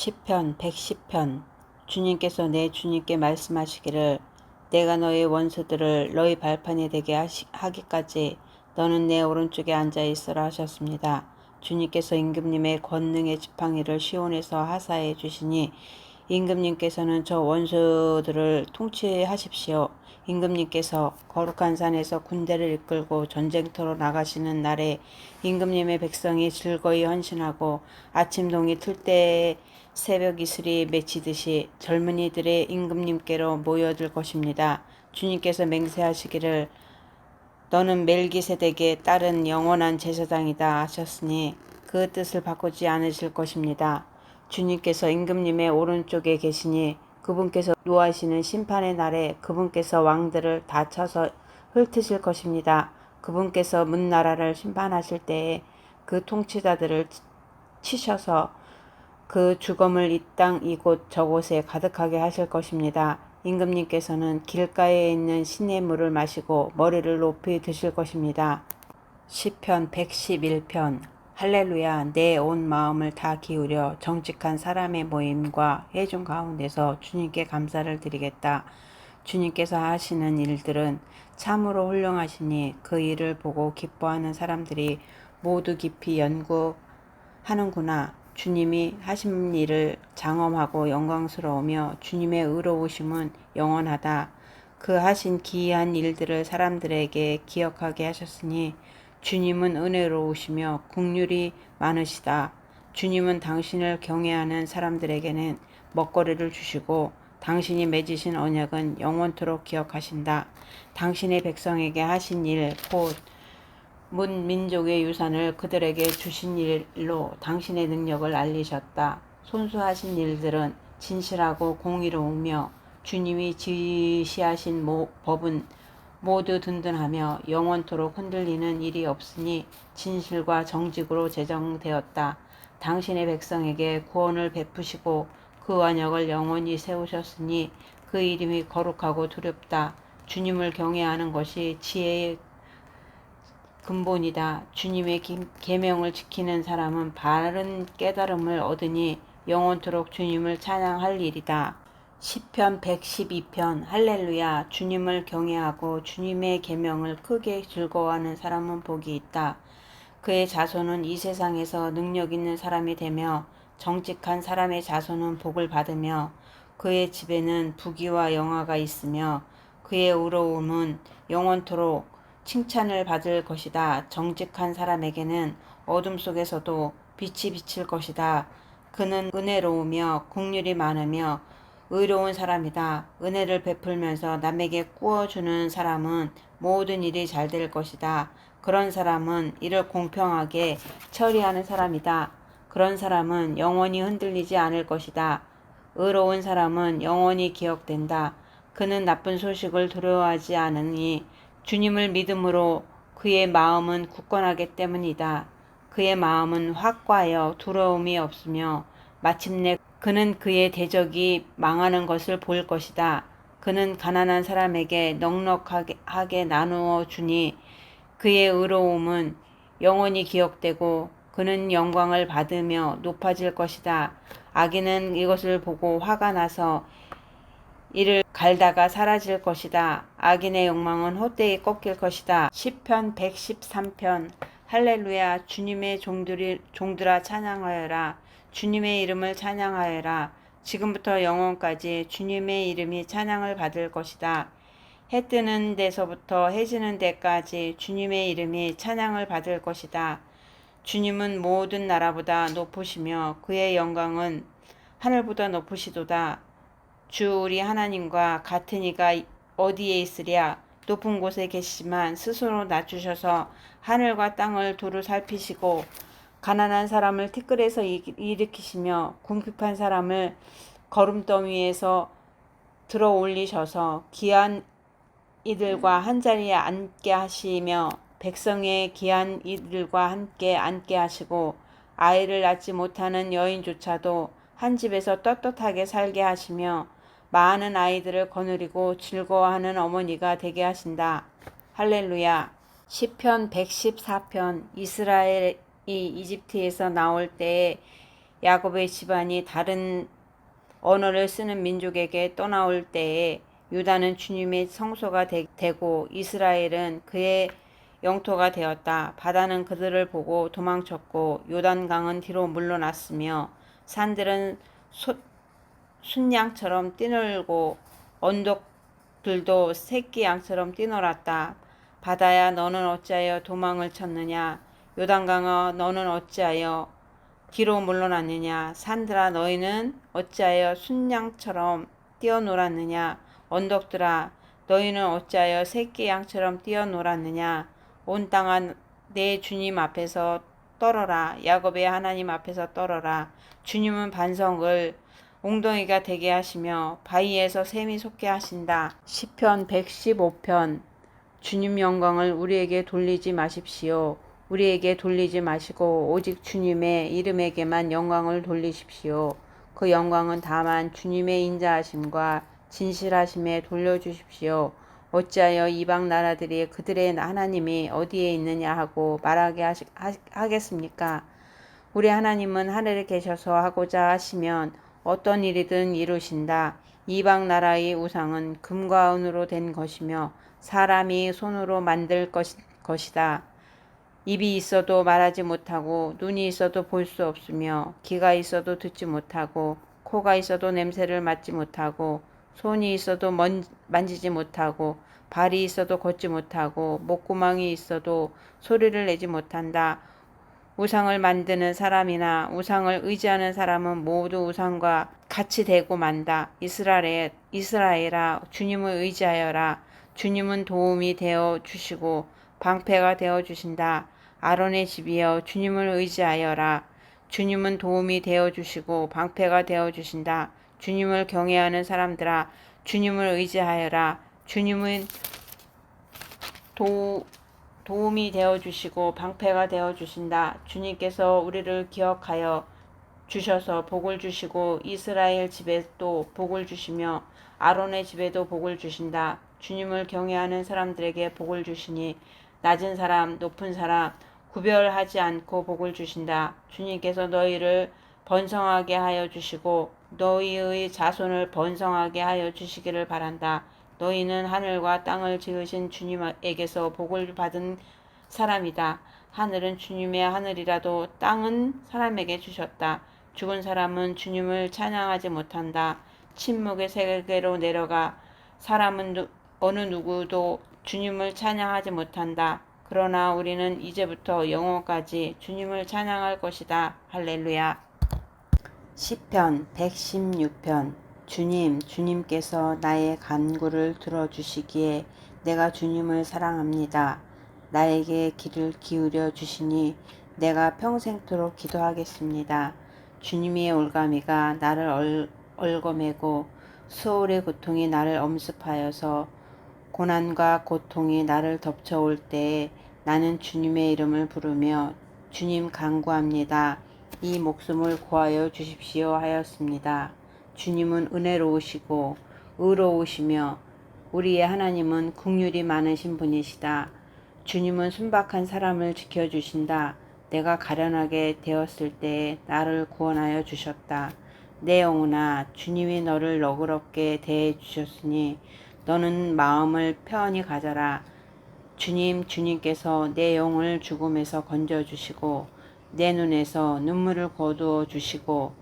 시편 110편. 주님께서 내 주님께 말씀하시기를 내가 너의 원수들을 너희 발판이 되게 하기까지 너는 내 오른쪽에 앉아 있으라 하셨습니다. 주님께서 임금님의 권능의 지팡이를 시온에서 하사해 주시니 임금님께서는 저 원수들을 통치하십시오. 임금님께서 거룩한 산에서 군대를 이끌고 전쟁터로 나가시는 날에 임금님의 백성이 즐거이 헌신하고 아침 동이 틀 때 새벽 이슬이 맺히듯이 젊은이들의 임금님께로 모여들 것입니다. 주님께서 맹세하시기를 너는 멜기세덱에 따른 영원한 제사장이다 하셨으니 그 뜻을 바꾸지 않으실 것입니다. 주님께서 임금님의 오른쪽에 계시니 그분께서 노하시는 심판의 날에 그분께서 왕들을 다 쳐서 훑으실 것입니다. 그분께서 문나라를 심판하실 때에 그 통치자들을 치셔서 그 죽음을 이 땅 이곳 저곳에 가득하게 하실 것입니다. 임금님께서는 길가에 있는 시냇물을 마시고 머리를 높이 드실 것입니다. 시편 111편. 할렐루야. 내 온 마음을 다 기울여 정직한 사람의 모임과 회중 가운데서 주님께 감사를 드리겠다. 주님께서 하시는 일들은 참으로 훌륭하시니 그 일을 보고 기뻐하는 사람들이 모두 깊이 연구하는구나. 주님이 하신 일을 장엄하고 영광스러우며 주님의 의로우심은 영원하다. 그 하신 기이한 일들을 사람들에게 기억하게 하셨으니 주님은 은혜로우시며 긍휼이 많으시다. 주님은 당신을 경외하는 사람들에게는 먹거리를 주시고 당신이 맺으신 언약은 영원토록 기억하신다. 당신의 백성에게 하신 일, 곧 문 민족의 유산을 그들에게 주신 일로 당신의 능력을 알리셨다. 손수하신 일들은 진실하고 공의로우며 주님이 지시하신 법은 모두 든든하며 영원토록 흔들리는 일이 없으니 진실과 정직으로 제정되었다. 당신의 백성에게 구원을 베푸시고 그 완역을 영원히 세우셨으니 그 이름이 거룩하고 두렵다. 주님을 경외하는 것이 지혜의 근본이다. 주님의 계명을 지키는 사람은 바른 깨달음을 얻으니 영원토록 주님을 찬양할 일이다. 시편 112편. 할렐루야. 주님을 경외하고 주님의 계명을 크게 즐거워하는 사람은 복이 있다. 그의 자손은 이 세상에서 능력 있는 사람이 되며 정직한 사람의 자손은 복을 받으며 그의 집에는 부귀와 영화가 있으며 그의 의로움은 영원토록 칭찬을 받을 것이다. 정직한 사람에게는 어둠 속에서도 빛이 비칠 것이다. 그는 은혜로우며 긍휼이 많으며 의로운 사람이다. 은혜를 베풀면서 남에게 꾸어주는 사람은 모든 일이 잘 될 것이다. 그런 사람은 이를 공평하게 처리하는 사람이다. 그런 사람은 영원히 흔들리지 않을 것이다. 의로운 사람은 영원히 기억된다. 그는 나쁜 소식을 두려워하지 않으니 주님을 믿음으로 그의 마음은 굳건하기 때문이다. 그의 마음은 확고하여 두려움이 없으며 마침내 그는 그의 대적이 망하는 것을 볼 것이다. 그는 가난한 사람에게 넉넉하게 나누어 주니 그의 의로움은 영원히 기억되고 그는 영광을 받으며 높아질 것이다. 악인은 이것을 보고 화가 나서 이를 갈다가 사라질 것이다. 악인의 욕망은 헛되이 꺾일 것이다. 시편 113편. 할렐루야. 주님의 종들아 찬양하여라. 주님의 이름을 찬양하여라. 지금부터 영원까지 주님의 이름이 찬양을 받을 것이다. 해 뜨는 데서부터 해 지는 데까지 주님의 이름이 찬양을 받을 것이다. 주님은 모든 나라보다 높으시며 그의 영광은 하늘보다 높으시도다. 주 우리 하나님과 같은 이가 어디에 있으랴. 높은 곳에 계시지만 스스로 낮추셔서 하늘과 땅을 두루 살피시고 가난한 사람을 티끌에서 일으키시며 궁핍한 사람을 거름더미에서 들어 올리셔서 귀한 이들과 한자리에 앉게 하시며 백성의 귀한 이들과 함께 앉게 하시고 아이를 낳지 못하는 여인조차도 한 집에서 떳떳하게 살게 하시며 많은 아이들을 거느리고 즐거워하는 어머니가 되게 하신다. 할렐루야. 시편 114편. 이스라엘이 이집트에서 나올 때에 야곱의 집안이 다른 언어를 쓰는 민족에게 떠나올 때에 유다는 주님의 성소가 되고 이스라엘은 그의 영토가 되었다. 바다는 그들을 보고 도망쳤고 요단강은 뒤로 물러났으며 산들은 순양처럼 뛰놀고 언덕들도 새끼 양처럼 뛰놀았다. 바다야 너는 어찌하여 도망을 쳤느냐? 요단강아 너는 어찌하여 뒤로 물러났느냐? 산들아 너희는 어찌하여 순양처럼 뛰어놀았느냐? 언덕들아 너희는 어찌하여 새끼 양처럼 뛰어놀았느냐? 온 땅아 내 주님 앞에서 떨어라. 야곱의 하나님 앞에서 떨어라. 주님은 반석을 웅덩이가 되게 하시며 바위에서 샘이 솟게 하신다. 시편 115편. 주님 영광을 우리에게 돌리지 마십시오. 우리에게 돌리지 마시고 오직 주님의 이름에게만 영광을 돌리십시오. 그 영광은 다만 주님의 인자하심과 진실하심에 돌려주십시오. 어찌하여 이방 나라들이 그들의 하나님이 어디에 있느냐 하고 말하게 하겠습니까? 우리 하나님은 하늘에 계셔서 하고자 하시면 어떤 일이든 이루신다. 이방 나라의 우상은 금과 은으로 된 것이며 사람이 손으로 만들 것이다. 입이 있어도 말하지 못하고 눈이 있어도 볼 수 없으며 귀가 있어도 듣지 못하고 코가 있어도 냄새를 맡지 못하고 손이 있어도 만지지 못하고 발이 있어도 걷지 못하고 목구멍이 있어도 소리를 내지 못한다. 우상을 만드는 사람이나 우상을 의지하는 사람은 모두 우상과 같이 되고 만다. 이스라엘아 주님을 의지하여라. 주님은 도움이 되어 주시고 방패가 되어 주신다. 아론의 집이여 주님을 의지하여라. 주님은 도움이 되어 주시고 방패가 되어 주신다. 주님을 경외하는 사람들아 주님을 의지하여라. 주님은 도움이 되어 주시고 방패가 되어 주신다. 주님께서 우리를 기억하여 주셔서 복을 주시고 이스라엘 집에도 복을 주시며 아론의 집에도 복을 주신다. 주님을 경외하는 사람들에게 복을 주시니 낮은 사람 높은 사람 구별하지 않고 복을 주신다. 주님께서 너희를 번성하게 하여 주시고 너희의 자손을 번성하게 하여 주시기를 바란다. 너희는 하늘과 땅을 지으신 주님에게서 복을 받은 사람이다. 하늘은 주님의 하늘이라도 땅은 사람에게 주셨다. 죽은 사람은 주님을 찬양하지 못한다. 침묵의 세계로 내려가 사람은 어느 누구도 주님을 찬양하지 못한다. 그러나 우리는 이제부터 영원까지 주님을 찬양할 것이다. 할렐루야. 시편 116편. 주님께서 나의 간구를 들어주시기에 내가 주님을 사랑합니다. 나에게 귀를 기울여 주시니 내가 평생토록 기도하겠습니다. 주님의 올가미가 나를 얽어매고 수월의 고통이 나를 엄습하여서 고난과 고통이 나를 덮쳐올 때에 나는 주님의 이름을 부르며 주님 간구합니다. 이 목숨을 구하여 주십시오 하였습니다. 주님은 은혜로우시고 의로우시며 우리의 하나님은 긍휼이 많으신 분이시다. 주님은 순박한 사람을 지켜주신다. 내가 가련하게 되었을 때에 나를 구원하여 주셨다. 내 영혼아 주님이 너를 너그럽게 대해 주셨으니 너는 마음을 편히 가져라. 주님께서 내 영을 죽음에서 건져주시고 내 눈에서 눈물을 거두어 주시고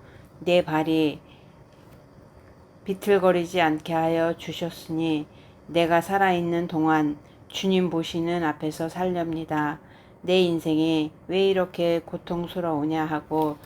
내 발이 비틀거리지 않게 하여 주셨으니 내가 살아있는 동안 주님 보시는 앞에서 살렵니다. 내 인생이 왜 이렇게 고통스러우냐 하고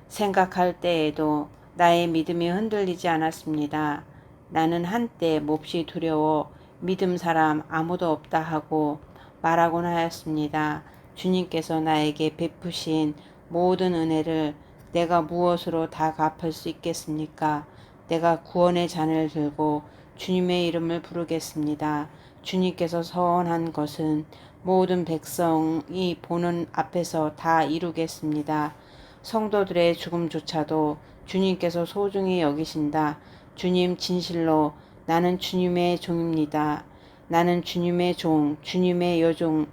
생각할 때에도 나의 믿음이 흔들리지 않았습니다. 나는 한때 몹시 두려워 믿음 사람 아무도 없다 하고 말하곤 하였습니다. 주님께서 나에게 베푸신 모든 은혜를 내가 무엇으로 다 갚을 수 있겠습니까? 내가 구원의 잔을 들고 주님의 이름을 부르겠습니다. 주님께서 서원한 것은 모든 백성이 보는 앞에서 다 이루겠습니다. 성도들의 죽음조차도 주님께서 소중히 여기신다. 주님 진실로 나는 주님의 종입니다. 나는 주님의 종, 주님의 여종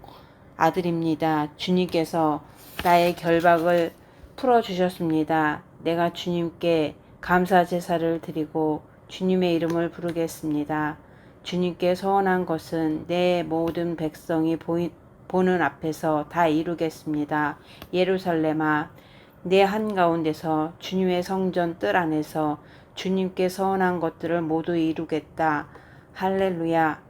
아들입니다. 주님께서 나의 결박을 풀어주셨습니다. 내가 주님께 감사 제사를 드리고 주님의 이름을 부르겠습니다. 주님께 서원한 것은 내 모든 백성이 보는 앞에서 다 이루겠습니다. 예루살렘아, 내 한가운데서 주님의 성전 뜰 안에서 주님께 서원한 것들을 모두 이루겠다. 할렐루야.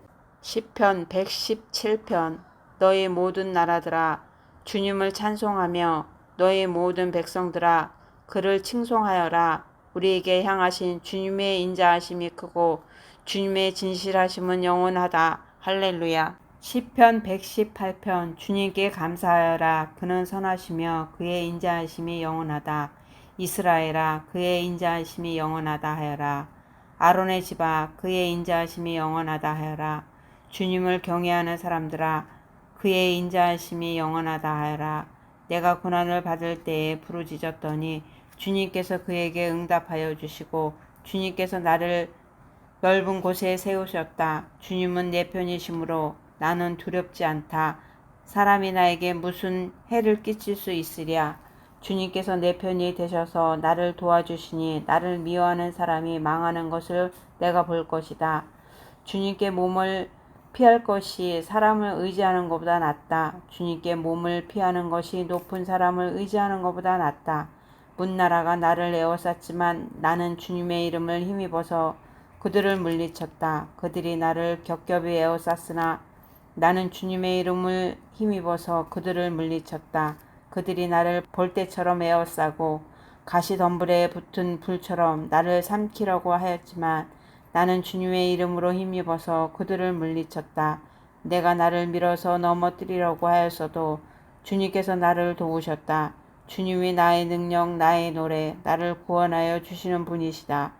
시편 117편. 너희 모든 나라들아 주님을 찬송하며 너희 모든 백성들아 그를 칭송하여라. 우리에게 향하신 주님의 인자하심이 크고 주님의 진실하심은 영원하다. 할렐루야. 시편 118편. 주님께 감사하여라. 그는 선하시며 그의 인자하심이 영원하다. 이스라엘아, 그의 인자하심이 영원하다 하여라. 아론의 집아, 그의 인자하심이 영원하다 하여라. 주님을 경외하는 사람들아, 그의 인자하심이 영원하다 하여라. 내가 고난을 받을 때에 부르짖었더니 주님께서 그에게 응답하여 주시고 주님께서 나를 넓은 곳에 세우셨다. 주님은 내 편이시므로 나는 두렵지 않다. 사람이 나에게 무슨 해를 끼칠 수 있으랴. 주님께서 내 편이 되셔서 나를 도와주시니 나를 미워하는 사람이 망하는 것을 내가 볼 것이다. 주님께 몸을 피할 것이 사람을 의지하는 것보다 낫다. 주님께 몸을 피하는 것이 높은 사람을 의지하는 것보다 낫다. 문나라가 나를 에워쌌지만 나는 주님의 이름을 힘입어서 그들을 물리쳤다. 그들이 나를 겹겹이 에워쌌으나 나는 주님의 이름을 힘입어서 그들을 물리쳤다. 그들이 나를 볼때처럼 에워싸고 가시덤불에 붙은 불처럼 나를 삼키려고 하였지만 나는 주님의 이름으로 힘입어서 그들을 물리쳤다. 내가 나를 밀어서 넘어뜨리려고 하였어도 주님께서 나를 도우셨다. 주님이 나의 능력, 나의 노래, 나를 구원하여 주시는 분이시다.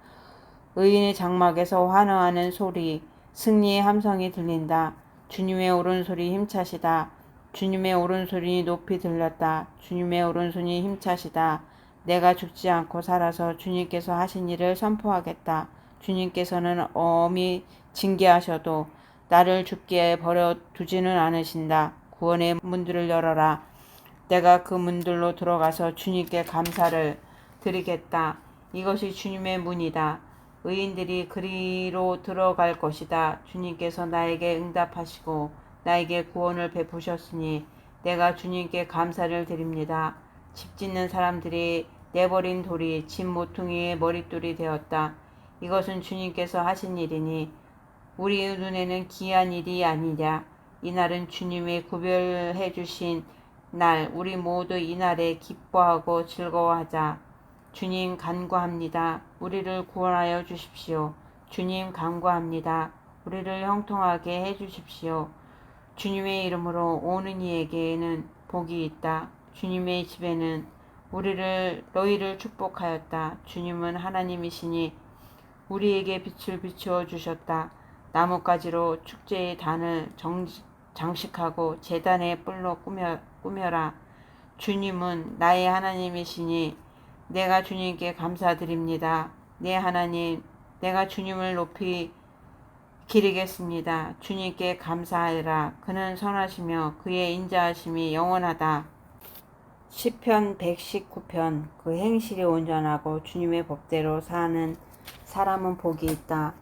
의인의 장막에서 환호하는 소리, 승리의 함성이 들린다. 주님의 오른손이 힘차시다. 주님의 오른손이 높이 들렸다. 주님의 오른손이 힘차시다. 내가 죽지 않고 살아서 주님께서 하신 일을 선포하겠다. 주님께서는 엄히 징계하셔도 나를 죽게 버려두지는 않으신다. 구원의 문들을 열어라. 내가 그 문들로 들어가서 주님께 감사를 드리겠다. 이것이 주님의 문이다. 의인들이 그리로 들어갈 것이다. 주님께서 나에게 응답하시고 나에게 구원을 베푸셨으니 내가 주님께 감사를 드립니다. 집 짓는 사람들이 내버린 돌이 집 모퉁이의 머릿돌이 되었다. 이것은 주님께서 하신 일이니 우리의 눈에는 기이한 일이 아니냐. 이날은 주님의 구별해 주신 날, 우리 모두 이날에 기뻐하고 즐거워하자. 주님 간구합니다. 우리를 구원하여 주십시오. 주님 간구합니다. 우리를 형통하게 해 주십시오. 주님의 이름으로 오는 이에게는 복이 있다. 주님의 집에는 너희를 축복하였다. 주님은 하나님이시니 우리에게 빛을 비추어 주셨다. 나뭇가지로 축제의 단을 장식하고 제단의 뿔로 꾸며라. 주님은 나의 하나님이시니 내가 주님께 감사드립니다. 내 하나님, 내가 주님을 높이 기리겠습니다. 주님께 감사하라. 그는 선하시며 그의 인자하심이 영원하다. 시편 119편. 그 행실이 온전하고 주님의 법대로 사는 사람은 복이 있다.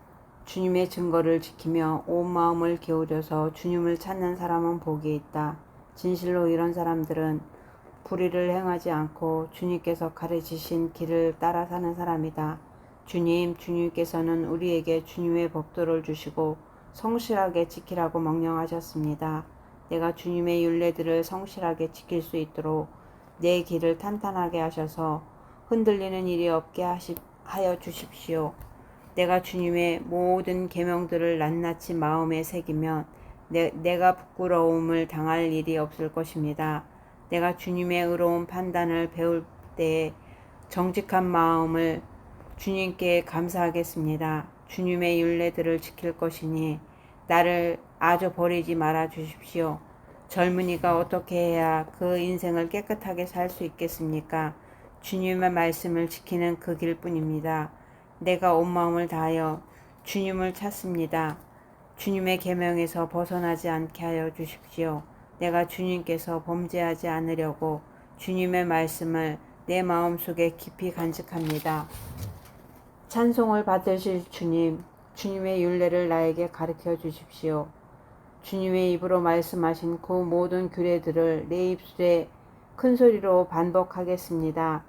주님의 증거를 지키며 온 마음을 기울여서 주님을 찾는 사람은 복이 있다. 진실로 이런 사람들은 불의를 행하지 않고 주님께서 가르치신 길을 따라 사는 사람이다. 주님께서는 우리에게 주님의 법도를 주시고 성실하게 지키라고 명령하셨습니다. 내가 주님의 율례들을 성실하게 지킬 수 있도록 내 길을 탄탄하게 하셔서 흔들리는 일이 없게 하여 주십시오. 내가 주님의 모든 계명들을 낱낱이 마음에 새기면 내가 부끄러움을 당할 일이 없을 것입니다. 내가 주님의 의로운 판단을 배울 때에 정직한 마음을 주님께 감사하겠습니다. 주님의 율례들을 지킬 것이니 나를 아주 버리지 말아 주십시오. 젊은이가 어떻게 해야 그 인생을 깨끗하게 살 수 있겠습니까? 주님의 말씀을 지키는 그 길뿐입니다. 내가 온 마음을 다하여 주님을 찾습니다. 주님의 계명에서 벗어나지 않게 하여 주십시오. 내가 주님께서 범죄하지 않으려고 주님의 말씀을 내 마음속에 깊이 간직합니다. 찬송을 받으실 주님, 주님의 율례를 나에게 가르쳐 주십시오. 주님의 입으로 말씀하신 그 모든 규례들을 내 입술에 큰 소리로 반복하겠습니다.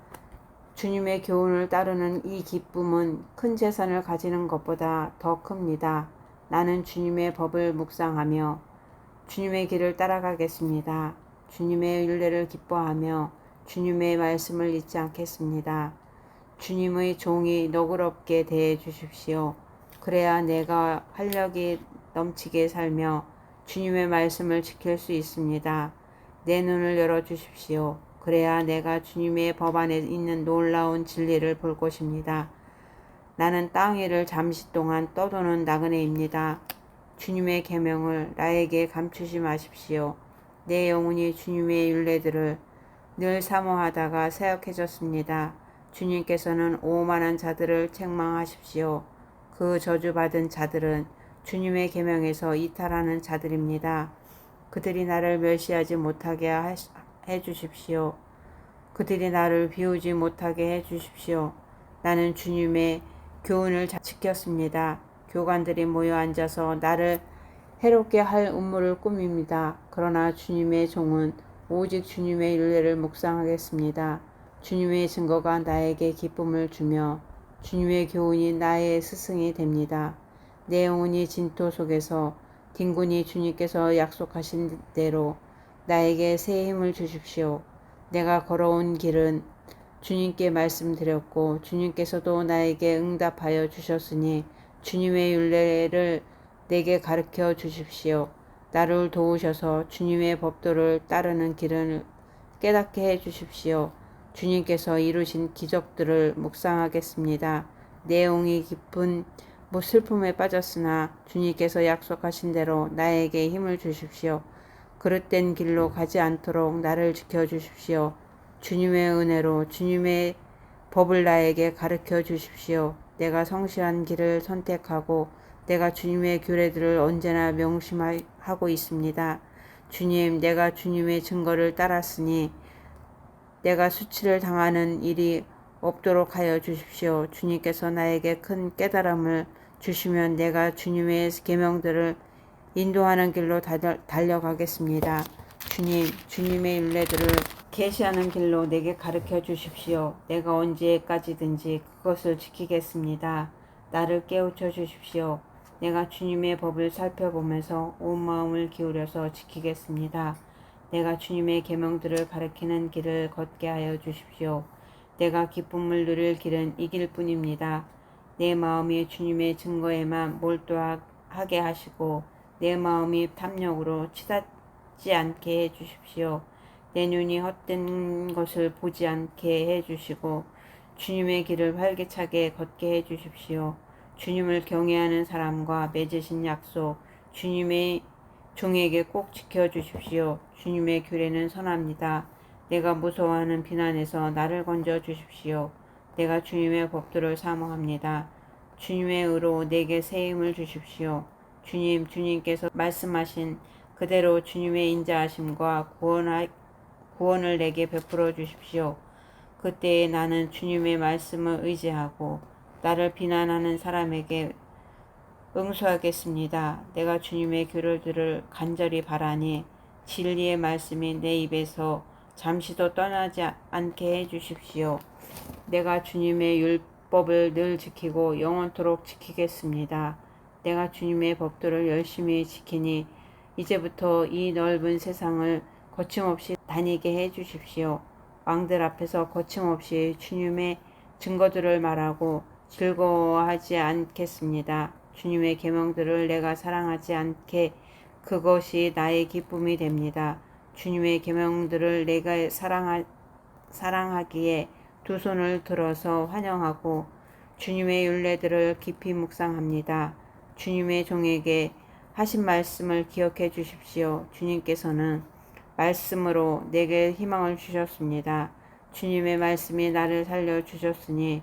주님의 교훈을 따르는 이 기쁨은 큰 재산을 가지는 것보다 더 큽니다. 나는 주님의 법을 묵상하며 주님의 길을 따라가겠습니다. 주님의 율례를 기뻐하며 주님의 말씀을 잊지 않겠습니다. 주님의 종이 너그럽게 대해 주십시오. 그래야 내가 활력이 넘치게 살며 주님의 말씀을 지킬 수 있습니다. 내 눈을 열어 주십시오. 그래야 내가 주님의 법 안에 있는 놀라운 진리를 볼 것입니다. 나는 땅 위를 잠시 동안 떠도는 나그네입니다. 주님의 계명을 나에게 감추지 마십시오. 내 영혼이 주님의 율례들을 늘 사모하다가 사역해졌습니다. 주님께서는 오만한 자들을 책망하십시오. 그 저주받은 자들은 주님의 계명에서 이탈하는 자들입니다. 그들이 나를 멸시하지 못하게 해 주십시오. 그들이 나를 비우지 못하게 해 주십시오. 나는 주님의 교훈을 지켰습니다. 교관들이 모여 앉아서 나를 해롭게 할 음모를 꾸밉니다. 그러나 주님의 종은 오직 주님의 율례를 묵상하겠습니다. 주님의 증거가 나에게 기쁨을 주며 주님의 교훈이 나의 스승이 됩니다. 내 영혼이 진토 속에서 뒹구니 주님께서 약속하신 대로 나에게 새 힘을 주십시오. 내가 걸어온 길은 주님께 말씀드렸고 주님께서도 나에게 응답하여 주셨으니 주님의 율례를 내게 가르쳐 주십시오. 나를 도우셔서 주님의 법도를 따르는 길을 깨닫게 해 주십시오. 주님께서 이루신 기적들을 묵상하겠습니다. 내 영이 깊은 슬픔에 빠졌으나 주님께서 약속하신 대로 나에게 힘을 주십시오. 그릇된 길로 가지 않도록 나를 지켜주십시오. 주님의 은혜로 주님의 법을 나에게 가르쳐 주십시오. 내가 성실한 길을 선택하고 내가 주님의 규례들을 언제나 명심하고 있습니다. 주님, 내가 주님의 증거를 따랐으니 내가 수치를 당하는 일이 없도록 하여 주십시오. 주님께서 나에게 큰 깨달음을 주시면 내가 주님의 계명들을 인도하는 길로 달려가겠습니다. 주님, 주님의 율례들을 계시하는 길로 내게 가르쳐 주십시오. 내가 언제까지든지 그것을 지키겠습니다. 나를 깨우쳐 주십시오. 내가 주님의 법을 살펴보면서 온 마음을 기울여서 지키겠습니다. 내가 주님의 계명들을 가리키는 길을 걷게 하여 주십시오. 내가 기쁨을 누릴 길은 이 길뿐입니다. 내 마음이 주님의 증거에만 몰두하게 하시고 내 마음이 탐욕으로 치닫지 않게 해 주십시오. 내 눈이 헛된 것을 보지 않게 해 주시고 주님의 길을 활기차게 걷게 해 주십시오. 주님을 경외하는 사람과 맺으신 약속, 주님의 종에게 꼭 지켜주십시오. 주님의 규례는 선합니다. 내가 무서워하는 비난에서 나를 건져 주십시오. 내가 주님의 법도를 사모합니다. 주님의 의로 내게 새 힘을 주십시오. 주님께서 말씀하신 그대로 주님의 인자하심과 구원을 내게 베풀어 주십시오. 그때에 나는 주님의 말씀을 의지하고 나를 비난하는 사람에게 응수하겠습니다. 내가 주님의 규례들을 간절히 바라니 진리의 말씀이 내 입에서 잠시도 떠나지 않게 해 주십시오. 내가 주님의 율법을 늘 지키고 영원토록 지키겠습니다. 내가 주님의 법도를 열심히 지키니 이제부터 이 넓은 세상을 거침없이 다니게 해 주십시오. 왕들 앞에서 거침없이 주님의 증거들을 말하고 즐거워하지 않겠습니다. 주님의 계명들을 내가 사랑하지 않게 그것이 나의 기쁨이 됩니다. 주님의 계명들을 내가 사랑하기에 두 손을 들어서 환영하고 주님의 율례들을 깊이 묵상합니다. 주님의 종에게 하신 말씀을 기억해 주십시오. 주님께서는 말씀으로 내게 희망을 주셨습니다. 주님의 말씀이 나를 살려 주셨으니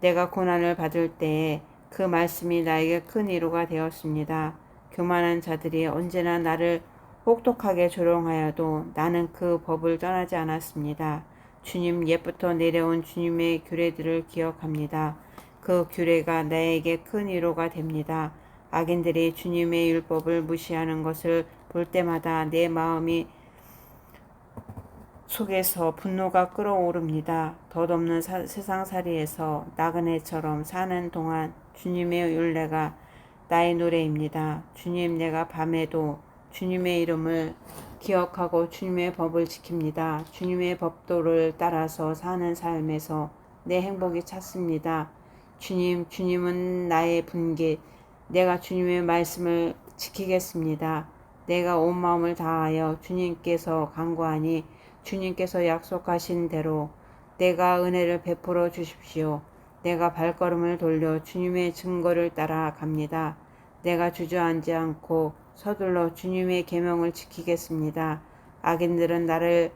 내가 고난을 받을 때에 그 말씀이 나에게 큰 위로가 되었습니다. 교만한 자들이 언제나 나를 혹독하게 조롱하여도 나는 그 법을 떠나지 않았습니다. 주님 옛부터 내려온 주님의 규례들을 기억합니다. 그 규례가 나에게 큰 위로가 됩니다. 악인들이 주님의 율법을 무시하는 것을 볼 때마다 내 마음이 속에서 분노가 끓어오릅니다. 덧없는 세상살이에서 나그네처럼 사는 동안 주님의 율례가 나의 노래입니다. 주님, 내가 밤에도 주님의 이름을 기억하고 주님의 법을 지킵니다. 주님의 법도를 따라서 사는 삶에서 내 행복이 찾습니다. 주님, 주님은 나의 분깃. 내가 주님의 말씀을 지키겠습니다. 내가 온 마음을 다하여 주님께서 간구하니 주님께서 약속하신 대로 내가 은혜를 베풀어 주십시오. 내가 발걸음을 돌려 주님의 증거를 따라 갑니다. 내가 주저앉지 않고 서둘러 주님의 계명을 지키겠습니다. 악인들은 나를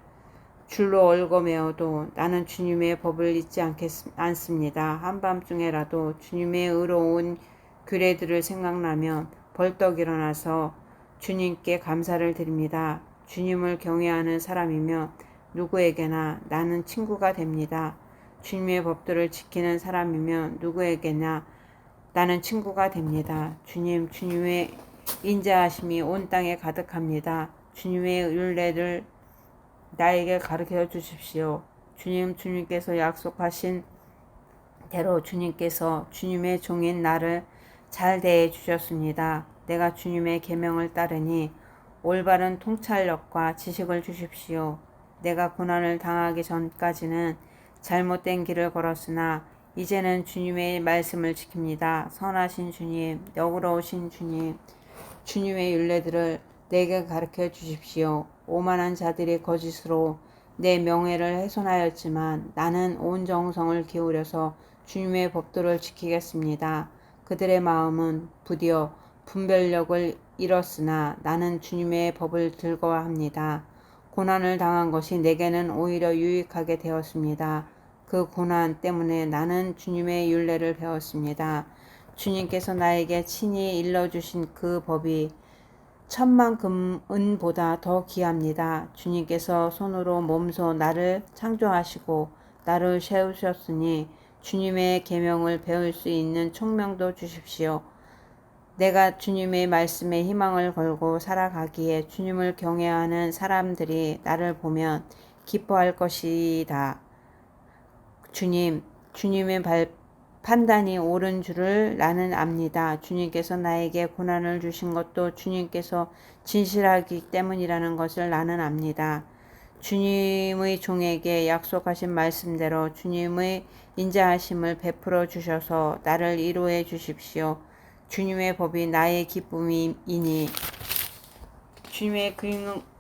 줄로 얽어매어도 나는 주님의 법을 잊지 않습니다. 한밤중에라도 주님의 의로운 규례들을 생각나면 벌떡 일어나서 주님께 감사를 드립니다. 주님을 경외하는 사람이면 누구에게나 나는 친구가 됩니다. 주님의 법들을 지키는 사람이면 누구에게나 나는 친구가 됩니다. 주님, 주님의 인자하심이 온 땅에 가득합니다. 주님의 율례를 나에게 가르쳐 주십시오. 주님, 주님께서 약속하신 대로 주님께서 주님의 종인 나를 잘 대해 주셨습니다. 내가 주님의 계명을 따르니 올바른 통찰력과 지식을 주십시오. 내가 고난을 당하기 전까지는 잘못된 길을 걸었으나 이제는 주님의 말씀을 지킵니다. 선하신 주님, 너그러우신 주님, 주님의 율례들을 내게 가르쳐 주십시오. 오만한 자들이 거짓으로 내 명예를 훼손하였지만 나는 온 정성을 기울여서 주님의 법도를 지키겠습니다. 그들의 마음은 부디어 분별력을 잃었으나 나는 주님의 법을 즐거워합니다. 고난을 당한 것이 내게는 오히려 유익하게 되었습니다. 그 고난 때문에 나는 주님의 율례를 배웠습니다. 주님께서 나에게 친히 일러주신 그 법이 천만 금은보다 더 귀합니다. 주님께서 손으로 몸소 나를 창조하시고 나를 세우셨으니 주님의 계명을 배울 수 있는 총명도 주십시오. 내가 주님의 말씀에 희망을 걸고 살아가기에 주님을 경외하는 사람들이 나를 보면 기뻐할 것이다. 주님, 주님의 판단이 옳은 줄을 나는 압니다. 주님께서 나에게 고난을 주신 것도 주님께서 진실하기 때문이라는 것을 나는 압니다. 주님의 종에게 약속하신 말씀대로 주님의 인자하심을 베풀어 주셔서 나를 위로해 주십시오. 주님의 법이 나의 기쁨이니 주님의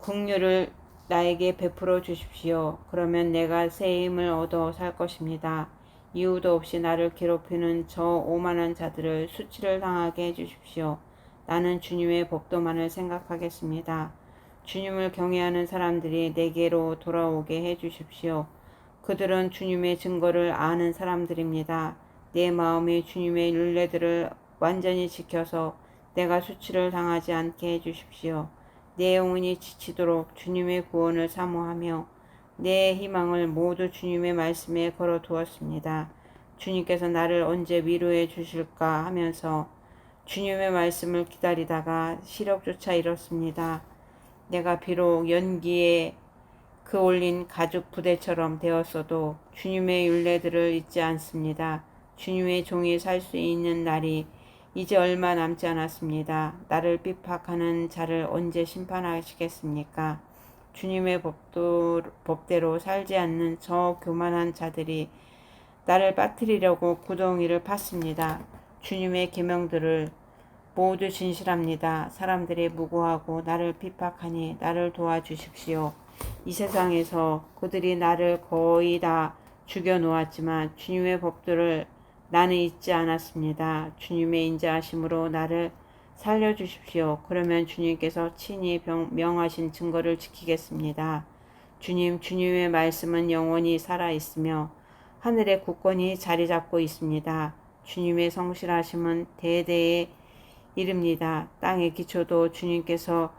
긍휼을 나에게 베풀어 주십시오. 그러면 내가 새 힘을 얻어 살 것입니다. 이유도 없이 나를 괴롭히는 저 오만한 자들을 수치를 당하게 해주십시오. 나는 주님의 법도만을 생각하겠습니다. 주님을 경외하는 사람들이 내게로 돌아오게 해주십시오. 그들은 주님의 증거를 아는 사람들입니다. 내 마음이 주님의 율례들을 완전히 지켜서 내가 수치를 당하지 않게 해주십시오. 내 영혼이 지치도록 주님의 구원을 사모하며 내 희망을 모두 주님의 말씀에 걸어두었습니다. 주님께서 나를 언제 위로해 주실까 하면서 주님의 말씀을 기다리다가 시력조차 잃었습니다. 내가 비록 연기에 그 올린 가죽 부대처럼 되었어도 주님의 율례들을 잊지 않습니다. 주님의 종이 살 수 있는 날이 이제 얼마 남지 않았습니다. 나를 핍박하는 자를 언제 심판하시겠습니까? 주님의 법대로 살지 않는 저 교만한 자들이 나를 빠뜨리려고 구덩이를 팠습니다. 주님의 계명들을 모두 진실합니다. 사람들이 무고하고 나를 핍박하니 나를 도와주십시오. 이 세상에서 그들이 나를 거의 다 죽여놓았지만 주님의 법들을 나는 잊지 않았습니다. 주님의 인자하심으로 나를 살려주십시오. 그러면 주님께서 친히 명하신 증거를 지키겠습니다. 주님, 주님의 말씀은 영원히 살아있으며 하늘에 굳건히 자리 잡고 있습니다. 주님의 성실하심은 대대에 이릅니다. 땅의 기초도 주님께서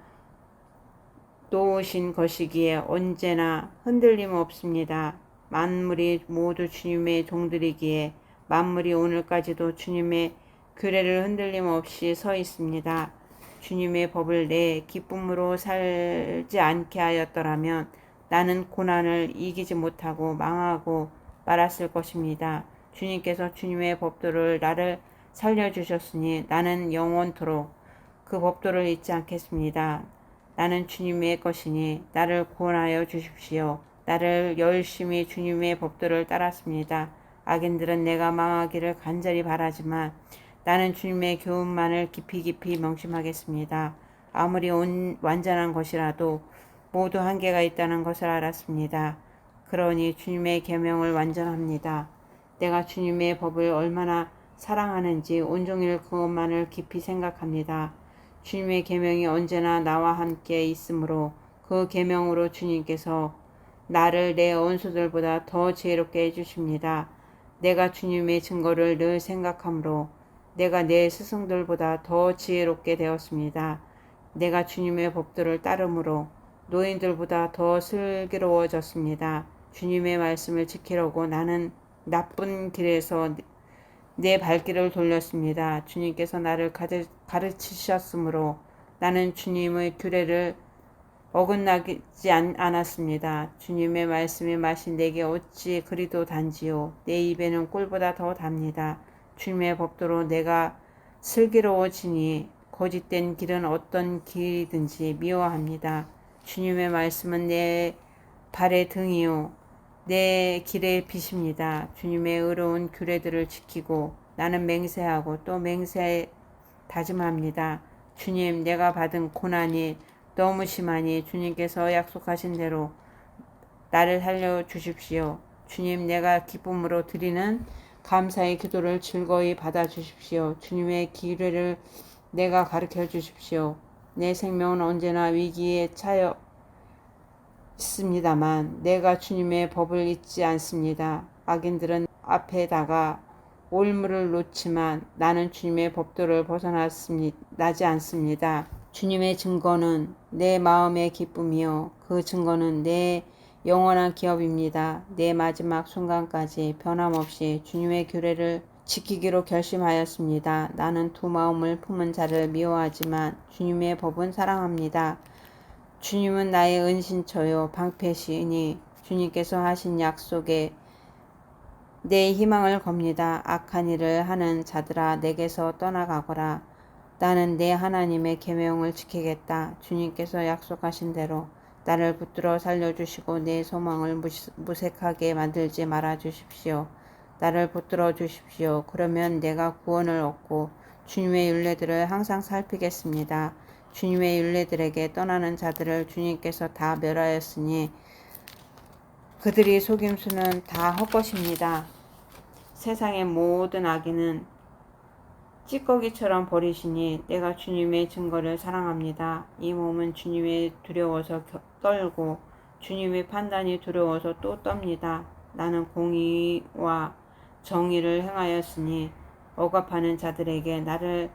놓으신 것이기에 언제나 흔들림 없습니다. 만물이 모두 주님의 종들이기에 만물이 오늘까지도 주님의 규례를 흔들림 없이 서 있습니다. 주님의 법을 내 기쁨으로 살지 않게 하였더라면 나는 고난을 이기지 못하고 망하고 말았을 것입니다. 주님께서 주님의 법도를 나를 살려주셨으니 나는 영원토록 그 법도를 잊지 않겠습니다. 나는 주님의 것이니 나를 구원하여 주십시오. 나를 열심히 주님의 법도를 따랐습니다. 악인들은 내가 망하기를 간절히 바라지만 나는 주님의 교훈만을 깊이 명심하겠습니다. 아무리 완전한 것이라도 모두 한계가 있다는 것을 알았습니다. 그러니 주님의 계명을 완전합니다. 내가 주님의 법을 얼마나 사랑하는지 온종일 그것만을 깊이 생각합니다. 주님의 계명이 언제나 나와 함께 있으므로 그 계명으로 주님께서 나를 내 원수들보다 더 지혜롭게 해주십니다. 내가 주님의 증거를 늘 생각하므로 내가 내 스승들보다 더 지혜롭게 되었습니다. 내가 주님의 법도를 따름으로 노인들보다 더 슬기로워졌습니다. 주님의 말씀을 지키려고 나는 나쁜 길에서 내 발길을 돌렸습니다. 주님께서 나를 가르치셨으므로 나는 주님의 규례를 어긋나지 않았습니다. 주님의 말씀의 맛이 내게 어찌 그리도 단지요. 내 입에는 꿀보다 더 답니다. 주님의 법도로 내가 슬기로워지니 거짓된 길은 어떤 길이든지 미워합니다. 주님의 말씀은 내 발의 등이요 내 길의 빛입니다. 주님의 의로운 규례들을 지키고 나는 맹세하고 또 맹세 다짐합니다. 주님, 내가 받은 고난이 너무 심하니 주님께서 약속하신 대로 나를 살려주십시오. 주님, 내가 기쁨으로 드리는 감사의 기도를 즐거이 받아주십시오. 주님의 기례를 내가 가르쳐 주십시오. 내 생명은 언제나 위기에 차여 있습니다만 내가 주님의 법을 잊지 않습니다. 악인들은 앞에다가 올무를 놓지만 나는 주님의 법도를 벗어나지 않습니다. 주님의 증거는 내 마음의 기쁨이요 그 증거는 내 영원한 기업입니다. 내 마지막 순간까지 변함없이 주님의 규례를 지키기로 결심하였습니다. 나는 두 마음을 품은 자를 미워하지만 주님의 법은 사랑합니다. 주님은 나의 은신처요 방패시니 주님께서 하신 약속에 내 희망을 겁니다. 악한 일을 하는 자들아 내게서 떠나가거라. 나는 내 하나님의 계명을 지키겠다. 주님께서 약속하신 대로 나를 붙들어 살려주시고 내 소망을 무색하게 만들지 말아 주십시오. 나를 붙들어 주십시오. 그러면 내가 구원을 얻고 주님의 율례들을 항상 살피겠습니다. 주님의 율례들에게 떠나는 자들을 주님께서 다 멸하였으니 그들이 속임수는 다 헛것입니다. 세상의 모든 악인은 찌꺼기처럼 버리시니 내가 주님의 증거를 사랑합니다. 이 몸은 주님의 두려워서 떨고 주님의 판단이 두려워서 또 떱니다. 나는 공의와 정의를 행하였으니 억압하는 자들에게 나를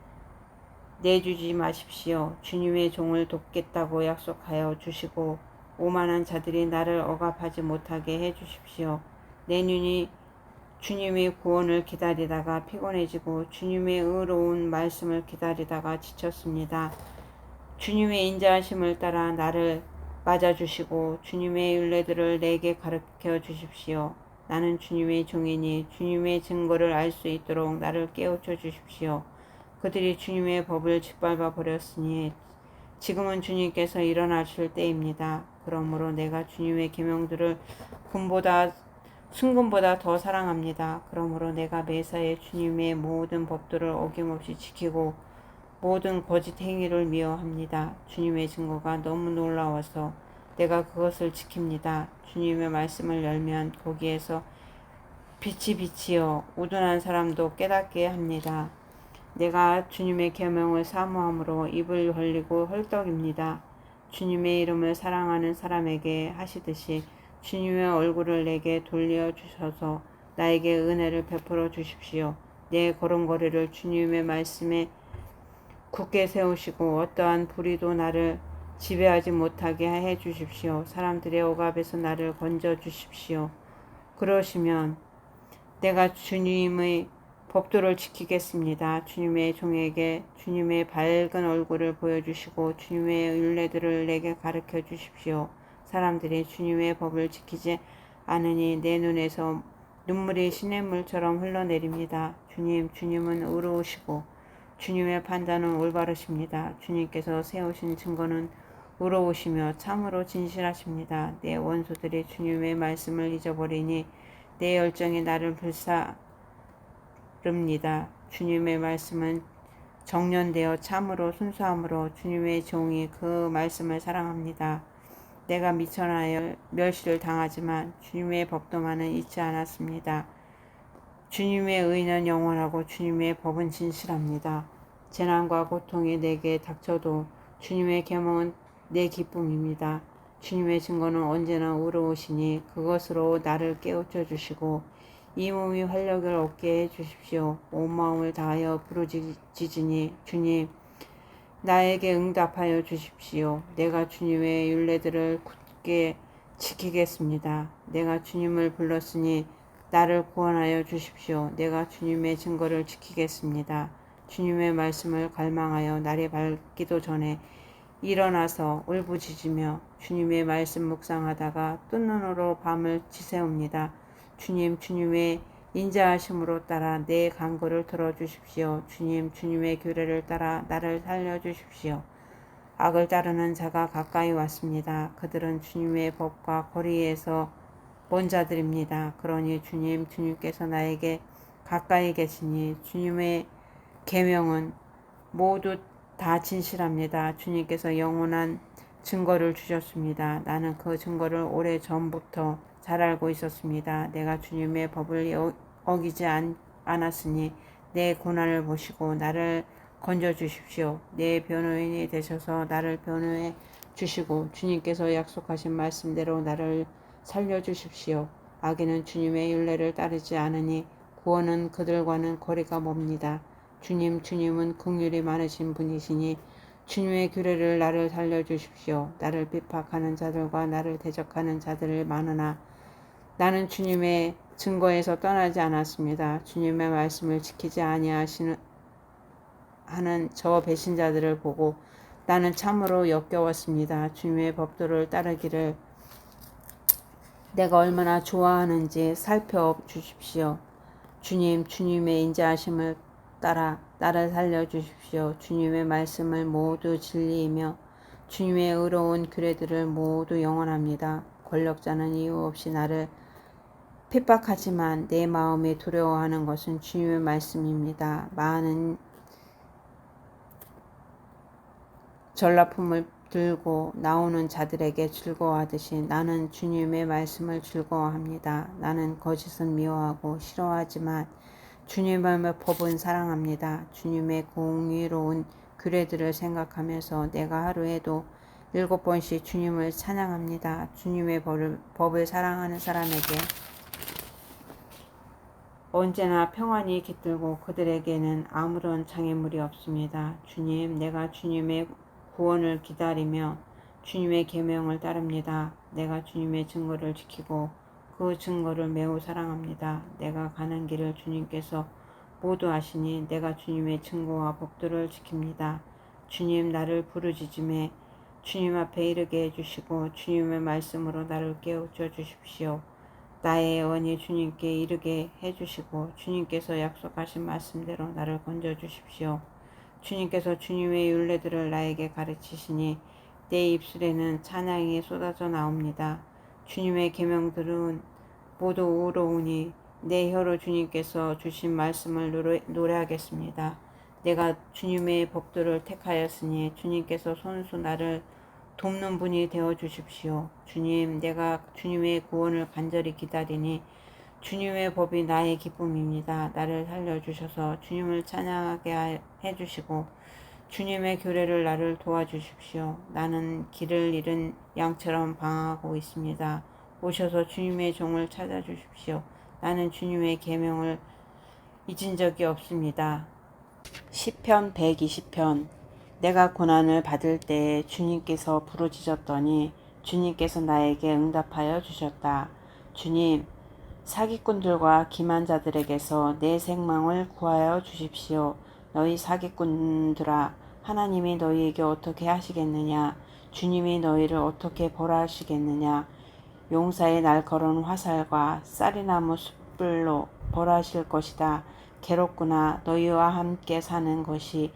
내주지 마십시오. 주님의 종을 돕겠다고 약속하여 주시고 오만한 자들이 나를 억압하지 못하게 해 주십시오. 내 눈이 주님의 구원을 기다리다가 피곤해지고 주님의 의로운 말씀을 기다리다가 지쳤습니다. 주님의 인자하심을 따라 나를 맞아주시고 주님의 율례들을 내게 가르쳐 주십시오. 나는 주님의 종이니 주님의 증거를 알 수 있도록 나를 깨우쳐 주십시오. 그들이 주님의 법을 짓밟아 버렸으니 지금은 주님께서 일어나실 때입니다. 그러므로 내가 주님의 계명들을 순금보다 더 사랑합니다. 그러므로 내가 매사에 주님의 모든 법도를 어김없이 지키고 모든 거짓 행위를 미워합니다. 주님의 증거가 너무 놀라워서 내가 그것을 지킵니다. 주님의 말씀을 열면 거기에서 빛이요 우둔한 사람도 깨닫게 합니다. 내가 주님의 계명을 사모함으로 입을 벌리고 헐떡입니다. 주님의 이름을 사랑하는 사람에게 하시듯이 주님의 얼굴을 내게 돌려주셔서 나에게 은혜를 베풀어 주십시오. 내 걸음걸이를 주님의 말씀에 굳게 세우시고 어떠한 불의도 나를 지배하지 못하게 해 주십시오. 사람들의 억압에서 나를 건져 주십시오. 그러시면 내가 주님의 법도를 지키겠습니다. 주님의 종에게 주님의 밝은 얼굴을 보여주시고 주님의 율례들을 내게 가르쳐 주십시오. 사람들이 주님의 법을 지키지 않으니 내 눈에서 눈물이 시냇물처럼 흘러내립니다. 주님은 의로우시고 주님의 판단은 올바르십니다. 주님께서 세우신 증거는 의로우시며 참으로 진실하십니다. 내 원수들이 주님의 말씀을 잊어버리니 내 열정이 나를 불사릅니다. 주님의 말씀은 정련되어 참으로 순수함으로 주님의 종이 그 말씀을 사랑합니다. 내가 미천하여 멸시를 당하지만 주님의 법도만은 잊지 않았습니다. 주님의 의는 영원하고 주님의 법은 진실합니다. 재난과 고통이 내게 닥쳐도 주님의 계명은 내 기쁨입니다. 주님의 증거는 언제나 의로우시니 그것으로 나를 깨우쳐 주시고 이 몸이 활력을 얻게 해 주십시오. 온 마음을 다하여 부르짖으니 주님 나에게 응답하여 주십시오. 내가 주님의 율례들을 굳게 지키겠습니다. 내가 주님을 불렀으니 나를 구원하여 주십시오. 내가 주님의 증거를 지키겠습니다. 주님의 말씀을 갈망하여 날이 밝기도 전에 일어나서 울부짖으며 주님의 말씀 묵상하다가 뜬 눈으로 밤을 지새웁니다. 주님의 인자하심으로 따라 내 간구를 들어주십시오. 주님의 규례를 따라 나를 살려주십시오. 악을 따르는 자가 가까이 왔습니다. 그들은 주님의 법과 거리에서 먼 자들입니다. 그러니 주님께서 나에게 가까이 계시니 주님의 계명은 모두 다 진실합니다. 주님께서 영원한 증거를 주셨습니다. 나는 그 증거를 오래 전부터 잘 알고 있었습니다. 내가 주님의 법을 어기지 않았으니 내 고난을 보시고 나를 건져 주십시오. 내 변호인이 되셔서 나를 변호해 주시고 주님께서 약속하신 말씀대로 나를 살려 주십시오. 악인은 주님의 율례를 따르지 않으니 구원은 그들과는 거리가 멉니다. 주님은 긍휼이 많으신 분이시니 주님의 규례를 나를 살려 주십시오. 나를 핍박하는 자들과 나를 대적하는 자들을 많으나 나는 주님의 증거에서 떠나지 않았습니다. 주님의 말씀을 지키지 아니하시는 하는 저 배신자들을 보고 나는 참으로 역겨웠습니다. 주님의 법도를 따르기를 내가 얼마나 좋아하는지 살펴주십시오. 주님의 인자하심을 따라 나를 살려주십시오. 주님의 말씀을 모두 진리이며 주님의 의로운 규례들을 모두 영원합니다. 권력자는 이유 없이 나를 핍박하지만 내 마음이 두려워하는 것은 주님의 말씀입니다. 많은 전라품을 들고 나오는 자들에게 즐거워하듯이 나는 주님의 말씀을 즐거워합니다. 나는 거짓은 미워하고 싫어하지만 주님의 법은 사랑합니다. 주님의 공의로운 규례들을 생각하면서 내가 하루에도 7번씩 주님을 찬양합니다. 주님의 법을 사랑하는 사람에게 언제나 평안이 깃들고 그들에게는 아무런 장애물이 없습니다. 내가 주님의 구원을 기다리며 주님의 계명을 따릅니다. 내가 주님의 증거를 지키고 그 증거를 매우 사랑합니다. 내가 가는 길을 주님께서 모두 아시니 내가 주님의 증거와 법도를 지킵니다. 주님 나를 부르짖음에 주님 앞에 이르게 해주시고 주님의 말씀으로 나를 깨우쳐 주십시오. 나의 애원이 주님께 이르게 해주시고 주님께서 약속하신 말씀대로 나를 건져 주십시오. 주님께서 주님의 율례들을 나에게 가르치시니 내 입술에는 찬양이 쏟아져 나옵니다. 주님의 계명들은 모두 의로우니 내 혀로 주님께서 주신 말씀을 노래하겠습니다. 내가 주님의 법도를 택하였으니 주님께서 손수 나를 돕는 분이 되어 주십시오. 내가 주님의 구원을 간절히 기다리니 주님의 법이 나의 기쁨입니다. 나를 살려주셔서 주님을 찬양하게 해주시고 주님의 규례를 나를 도와주십시오. 나는 길을 잃은 양처럼 방황하고 있습니다. 오셔서 주님의 종을 찾아주십시오. 나는 주님의 계명을 잊은 적이 없습니다. 시편 120편. 내가 고난을 받을 때에 주님께서 부르짖었더니 주님께서 나에게 응답하여 주셨다. 주님, 사기꾼들과 기만자들에게서 내 생명을 구하여 주십시오. 너희 사기꾼들아, 하나님이 너희에게 어떻게 하시겠느냐? 주님이 너희를 어떻게 벌하시겠느냐? 용사의 날카로운 화살과 쌀이나무 숯불로 벌하실 것이다. 괴롭구나. 너희와 함께 사는 것이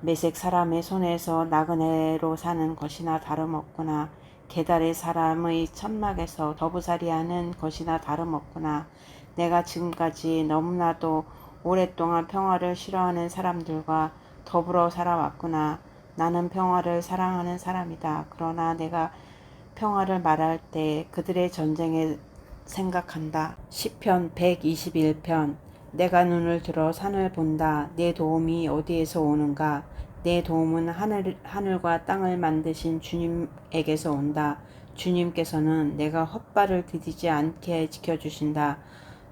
매색 사람의 손에서 나그네로 사는 것이나 다름없구나. 게달의 사람의 천막에서 더부살이하는 것이나 다름없구나. 내가 지금까지 너무나도 오랫동안 평화를 싫어하는 사람들과 더불어 살아왔구나. 나는 평화를 사랑하는 사람이다. 그러나 내가 평화를 말할 때 그들의 전쟁에 생각한다. 시편 121편. 내가 눈을 들어 산을 본다. 내 도움이 어디에서 오는가? 내 도움은 하늘과 땅을 만드신 주님에게서 온다. 주님께서는 내가 헛발을 디디지 않게 지켜주신다.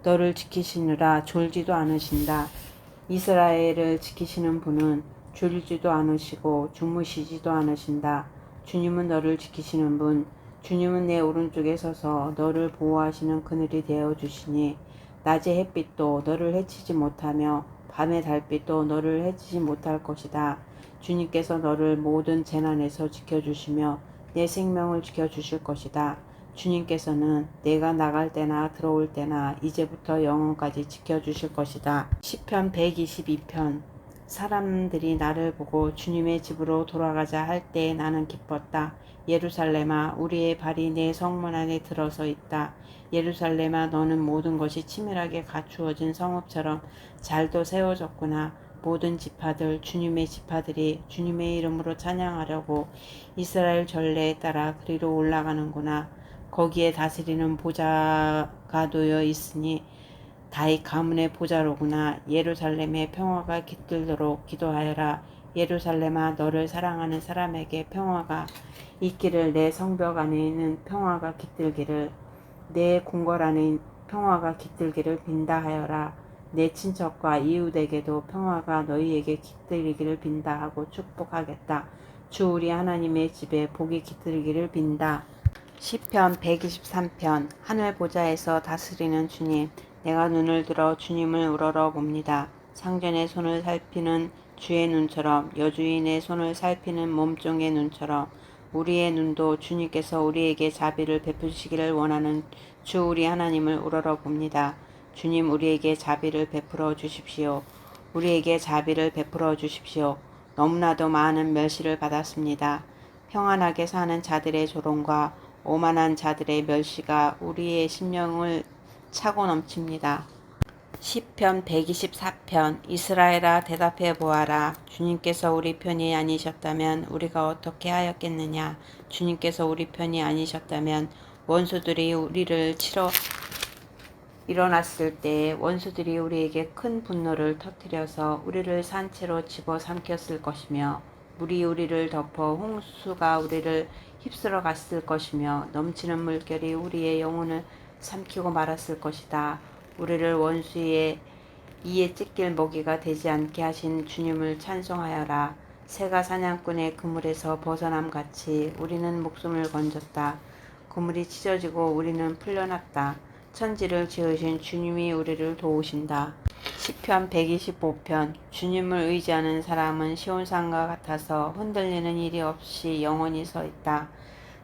너를 지키시느라 졸지도 않으신다. 이스라엘을 지키시는 분은 졸지도 않으시고 주무시지도 않으신다. 주님은 너를 지키시는 분, 주님은 내 오른쪽에 서서 너를 보호하시는 그늘이 되어 주시니 낮의 햇빛도 너를 해치지 못하며 밤의 달빛도 너를 해치지 못할 것이다. 주님께서 너를 모든 재난에서 지켜주시며 내 생명을 지켜주실 것이다. 주님께서는 내가 나갈 때나 들어올 때나 이제부터 영원까지 지켜주실 것이다. 시편 122편. 사람들이 나를 보고 주님의 집으로 돌아가자 할 때 나는 기뻤다. 예루살렘아, 우리의 발이 내 성문 안에 들어서 있다. 예루살렘아, 너는 모든 것이 치밀하게 갖추어진 성읍처럼 잘도 세워졌구나. 모든 지파들, 주님의 지파들이 주님의 이름으로 찬양하려고 이스라엘 전례에 따라 그리로 올라가는구나. 거기에 다스리는 보좌가 놓여 있으니 다윗 가문의 보좌로구나. 예루살렘의 평화가 깃들도록 기도하여라. 예루살렘아, 너를 사랑하는 사람에게 평화가 있기를. 내 성벽 안에 있는 평화가 깃들기를, 내 궁궐 안에 평화가 깃들기를 빈다 하여라. 내 친척과 이웃에게도 평화가 너희에게 깃들기를 빈다 하고 축복하겠다. 주 우리 하나님의 집에 복이 깃들기를 빈다. 시편 123편. 하늘 보좌에서 다스리는 주님, 내가 눈을 들어 주님을 우러러 봅니다. 상전의 손을 살피는 주의 눈처럼, 여주인의 손을 살피는 몸종의 눈처럼 우리의 눈도 주님께서 우리에게 자비를 베푸시기를 원하는 주 우리 하나님을 우러러 봅니다. 주님, 우리에게 자비를 베풀어 주십시오. 우리에게 자비를 베풀어 주십시오. 너무나도 많은 멸시를 받았습니다. 평안하게 사는 자들의 조롱과 오만한 자들의 멸시가 우리의 심령을 차고 넘칩니다. 시편 124편. 이스라엘아, 대답해 보아라. 주님께서 우리 편이 아니셨다면 우리가 어떻게 하였겠느냐? 주님께서 우리 편이 아니셨다면 원수들이 우리를 치러 일어났을 때 원수들이 우리에게 큰 분노를 터뜨려서 우리를 산채로 집어삼켰을 것이며, 물이 우리를 덮어 홍수가 우리를 휩쓸어 갔을 것이며, 넘치는 물결이 우리의 영혼을 삼키고 말았을 것이다. 우리를 원수의 이에 찢길 먹이가 되지 않게 하신 주님을 찬송하여라. 새가 사냥꾼의 그물에서 벗어남같이 우리는 목숨을 건졌다. 그물이 찢어지고 우리는 풀려났다. 천지를 지으신 주님이 우리를 도우신다. 시편 125편. 주님을 의지하는 사람은 시온산과 같아서 흔들리는 일이 없이 영원히 서 있다.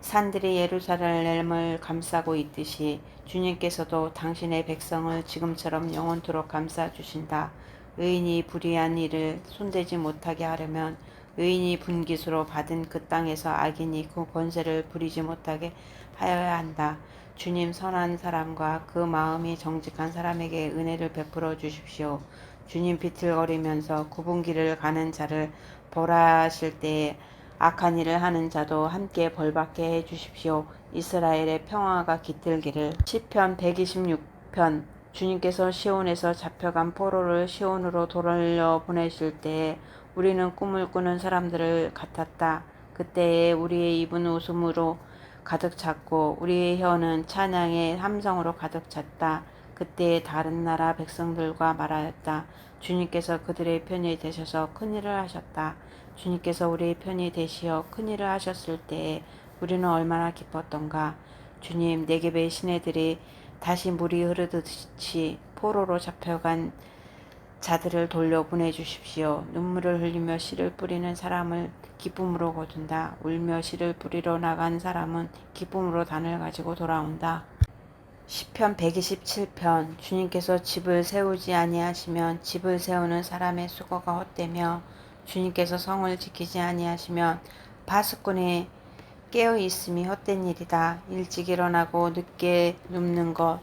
산들이 예루살렘을 감싸고 있듯이 주님께서도 당신의 백성을 지금처럼 영원토록 감싸주신다. 의인이 불의한 일을 손대지 못하게 하려면 의인이 분깃으로 받은 그 땅에서 악인이 그 권세를 부리지 못하게 하여야 한다. 주님, 선한 사람과 그 마음이 정직한 사람에게 은혜를 베풀어 주십시오. 주님, 비틀거리면서 굽은 길을 가는 자를 벌하실 때에 악한 일을 하는 자도 함께 벌받게 해 주십시오. 이스라엘의 평화가 깃들기를. 시편 126편. 주님께서 시온에서 잡혀간 포로를 시온으로 돌려 보내실 때에 우리는 꿈을 꾸는 사람들을 같았다. 그때에 우리의 입은 웃음으로 가득 찼고 우리의 혀는 찬양의 함성으로 가득 찼다. 그때에 다른 나라 백성들과 말하였다. 주님께서 그들의 편이 되셔서 큰일을 하셨다. 주님께서 우리의 편이 되시어 큰일을 하셨을 때에 우리는 얼마나 기뻤던가. 주님, 네겝의 시내들이 다시 물이 흐르듯이 포로로 잡혀간 자들을 돌려보내 주십시오. 눈물을 흘리며 씨를 뿌리는 사람을 기쁨으로 거둔다. 울며 씨를 뿌리러 나간 사람은 기쁨으로 단을 가지고 돌아온다. 시편 127편. 주님께서 집을 세우지 아니하시면 집을 세우는 사람의 수고가 헛되며 주님께서 성을 지키지 아니하시면 파수꾼의 깨어 있음이 헛된 일이다. 일찍 일어나고 늦게 눕는 것,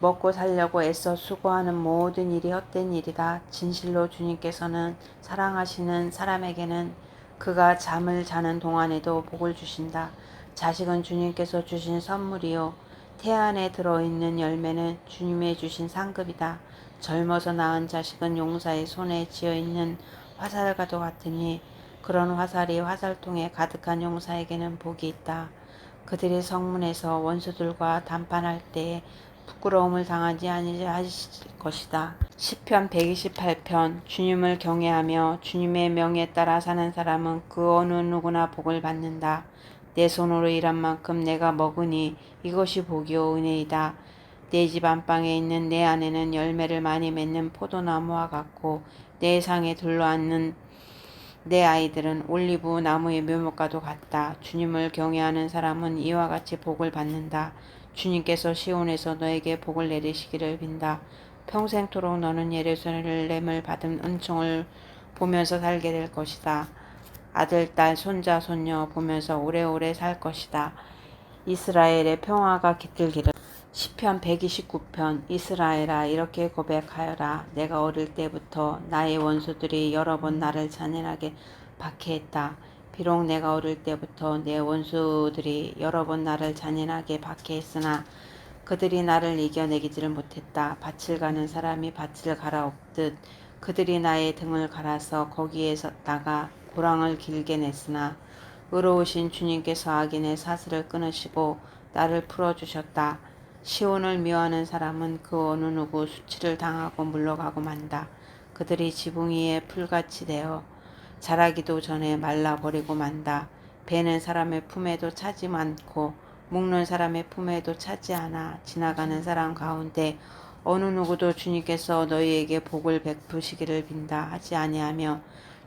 먹고 살려고 애써 수고하는 모든 일이 헛된 일이다. 진실로 주님께서는 사랑하시는 사람에게는 그가 잠을 자는 동안에도 복을 주신다. 자식은 주님께서 주신 선물이요 태안에 들어있는 열매는 주님의 주신 상급이다. 젊어서 낳은 자식은 용사의 손에 쥐어있는 화살과도 같으니 그런 화살이 화살통에 가득한 용사에게는 복이 있다. 그들의 성문에서 원수들과談판할 때에 부끄러움을 당하지 아니하실 것이다. 시편 128편. 주님을 경외하며 주님의 명에 따라 사는 사람은 그 어느 누구나 복을 받는다. 내 손으로 일한 만큼 내가 먹으니 이것이 복이요 은혜이다. 내 집 안방에 있는 내 아내는 열매를 많이 맺는 포도나무와 같고 내 상에 둘러앉는 내 아이들은 올리브 나무의 묘목과도 같다. 주님을 경외하는 사람은 이와 같이 복을 받는다. 주님께서 시온에서 너에게 복을 내리시기를 빈다. 평생토록 너는 예루살렘을 받은 은총을 보면서 살게 될 것이다. 아들, 딸, 손자, 손녀 보면서 오래오래 살 것이다. 이스라엘의 평화가 깃들기를. 시편 129편. 이스라엘아 이렇게 고백하여라. 내가 어릴 때부터 나의 원수들이 여러 번 나를 잔인하게 박해했다. 비록 내가 어릴 때부터 내 원수들이 여러 번 나를 잔인하게 박해했으나 그들이 나를 이겨내기지를 못했다. 밭을 가는 사람이 밭을 갈아엎듯 그들이 나의 등을 갈아서 거기에다가 고랑을 길게 냈으나 의로우신 주님께서 악인의 사슬을 끊으시고 나를 풀어주셨다. 시온을 미워하는 사람은 그 어느 누구 수치를 당하고 물러가고 만다. 그들이 지붕 위에 풀같이 되어 자라기도 전에 말라버리고 만다. 배는 사람의 품에도 차지 않고 묶는 사람의 품에도 차지 않아. 지나가는 사람 가운데 어느 누구도 주님께서 너희에게 복을 베푸시기를 빈다 하지 아니하며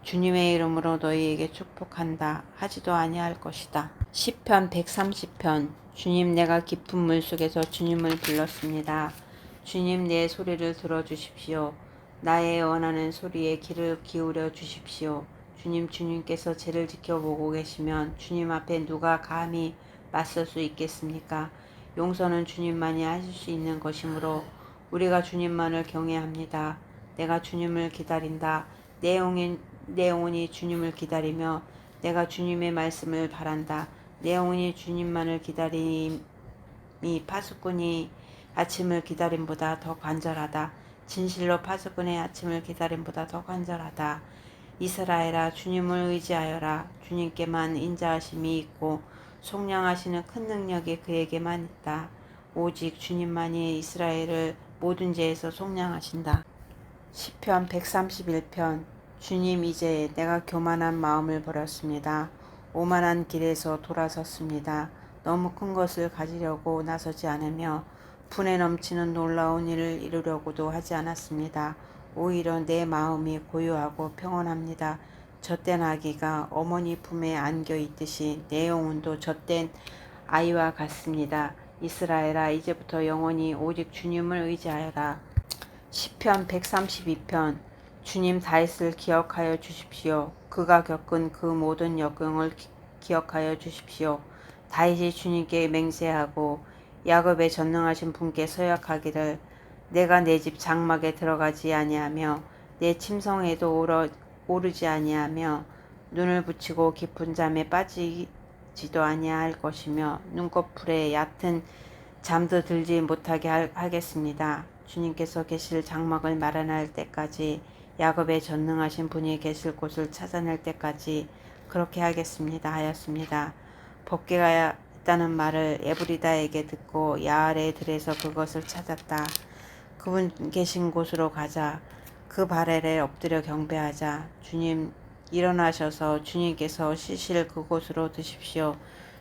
주님의 이름으로 너희에게 축복한다 하지도 아니할 것이다. 시편 130편. 주님 내가 깊은 물속에서 주님을 불렀습니다. 주님 내 소리를 들어주십시오. 나의 원하는 소리에 귀를 기울여 주십시오. 주님께서 죄를 지켜보고 계시면 주님 앞에 누가 감히 맞설 수 있겠습니까? 용서는 주님만이 하실 수 있는 것이므로 우리가 주님만을 경외합니다. 내가 주님을 기다린다. 내 영혼이 주님을 기다리며 내가 주님의 말씀을 바란다. 내 영혼이 주님만을 기다림이 파수꾼이 아침을 기다림보다 더 간절하다. 진실로 파수꾼의 아침을 기다림보다 더 간절하다. 이스라엘아 주님을 의지하여라. 주님께만 인자하심이 있고 속량하시는 큰 능력이 그에게만 있다. 오직 주님만이 이스라엘을 모든 죄에서 속량하신다. 시편 131편. 주님 이제 내가 교만한 마음을 버렸습니다. 오만한 길에서 돌아섰습니다. 너무 큰 것을 가지려고 나서지 않으며 분에 넘치는 놀라운 일을 이루려고도 하지 않았습니다. 오히려 내 마음이 고요하고 평온합니다. 젖된 아기가 어머니 품에 안겨 있듯이 내 영혼도 젖된 아이와 같습니다. 이스라엘아 이제부터 영원히 오직 주님을 의지하여라. 시편 132편. 주님 다윗을 기억하여 주십시오. 그가 겪은 그 모든 역경을 기억하여 주십시오. 다윗이 주님께 맹세하고 야곱의 전능하신 분께 서약하기를 내가 내 집 장막에 들어가지 아니하며 내 침성에도 오르지 아니하며 눈을 붙이고 깊은 잠에 빠지지도 아니할 것이며 눈꺼풀에 얕은 잠도 들지 못하게 하겠습니다. 주님께서 계실 장막을 마련할 때까지 야곱의 전능하신 분이 계실 곳을 찾아낼 때까지 그렇게 하겠습니다 하였습니다. 법궤가 있다는 말을 에브리다에게 듣고 야알의 들에서 그것을 찾았다. 그분 계신 곳으로 가자. 그 발에 엎드려 경배하자. 주님 일어나셔서 주님께서 쉬실 그곳으로 드십시오.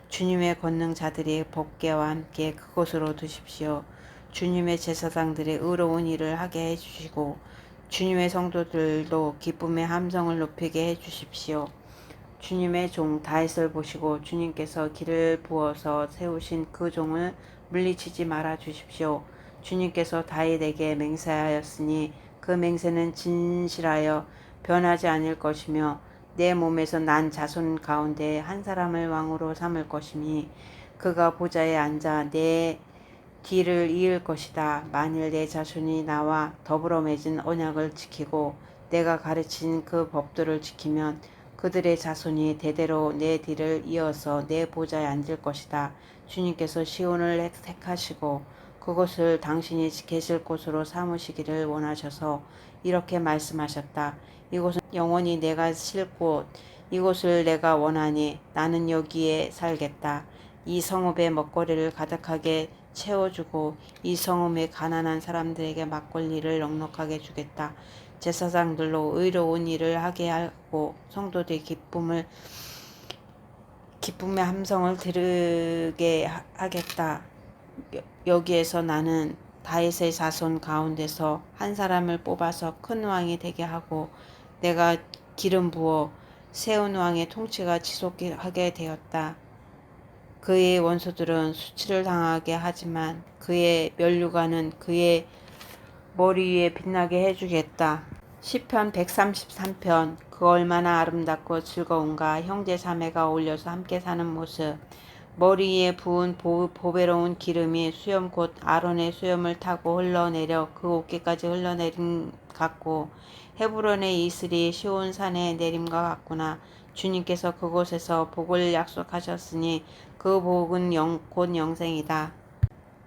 주님의 권능자들이 법궤와 함께 그곳으로 드십시오. 주님의 제사장들이 의로운 일을 하게 해주시고 주님의 성도들도 기쁨의 함성을 높이게 해주십시오. 주님의 종 다윗을 보시고 주님께서 길을 부어서 세우신 그 종을 물리치지 말아 주십시오. 주님께서 다윗에게 맹세하였으니 그 맹세는 진실하여 변하지 않을 것이며 내 몸에서 난 자손 가운데 한 사람을 왕으로 삼을 것이니 그가 보좌에 앉아 내 뒤를 이을 것이다. 만일 내 자손이 나와 더불어 맺은 언약을 지키고 내가 가르친 그 법도를 지키면 그들의 자손이 대대로 내 뒤를 이어서 내 보좌에 앉을 것이다. 주님께서 시온을 택하시고 그곳을 당신이 계실 곳으로 삼으시기를 원하셔서 이렇게 말씀하셨다. 이곳은 영원히 내가 쉴 곳, 이곳을 내가 원하니 나는 여기에 살겠다. 이 성읍의 먹거리를 가득하게 채워주고 이 성읍의 가난한 사람들에게 막걸리를 넉넉하게 주겠다. 제사장들로 의로운 일을 하게 하고 성도들의 기쁨의 함성을 들으게 하겠다. 여기에서 나는 다윗의 자손 가운데서 한 사람을 뽑아서 큰 왕이 되게 하고 내가 기름 부어 세운 왕의 통치가 지속하게 되었다. 그의 원수들은 수치를 당하게 하지만 그의 면류관은 그의 머리 위에 빛나게 해주겠다. 시편 133편. 그 얼마나 아름답고 즐거운가. 형제 자매가 어울려서 함께 사는 모습. 머리에 부은 보배로운 기름이 수염 곧 아론의 수염을 타고 흘러내려 그 어깨까지 흘러내림 같고 헤브론의 이슬이 시온 산에 내림과 같구나. 주님께서 그곳에서 복을 약속하셨으니 그 복은 곧 영생이다.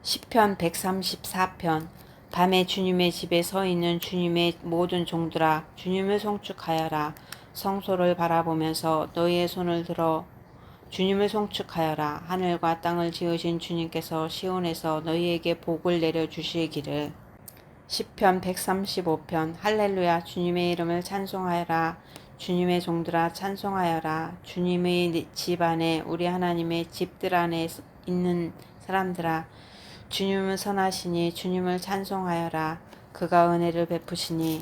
시편 134편. 밤에 주님의 집에 서 있는 주님의 모든 종들아 주님을 송축하여라. 성소를 바라보면서 너희의 손을 들어 주님을 송축하여라. 하늘과 땅을 지으신 주님께서 시온에서 너희에게 복을 내려주시기를. 시편 135편. 할렐루야. 주님의 이름을 찬송하여라. 주님의 종들아 찬송하여라. 주님의 집 안에 우리 하나님의 집들 안에 있는 사람들아 주님은 선하시니 주님을 찬송하여라. 그가 은혜를 베푸시니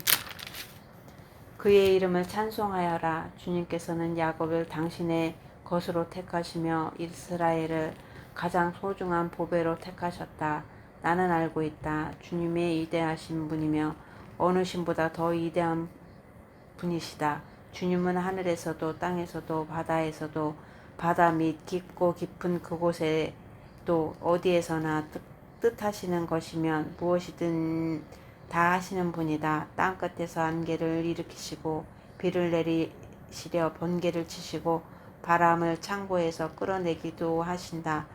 그의 이름을 찬송하여라. 주님께서는 야곱을 당신의 것으로 택하시며 이스라엘을 가장 소중한 보배로 택하셨다. 나는 알고 있다. 주님의 위대하신 분이며 어느 신보다 더 위대한 분이시다. 주님은 하늘에서도 땅에서도 바다에서도 바다 및 깊고 깊은 그곳에 또 어디에서나 뜻하시는 것이면 무엇이든 다 하시는 분이다. 땅끝에서 안개를 일으키시고 비를 내리시려 번개를 치시고 바람을 창고에서 끌어내기도 하신다.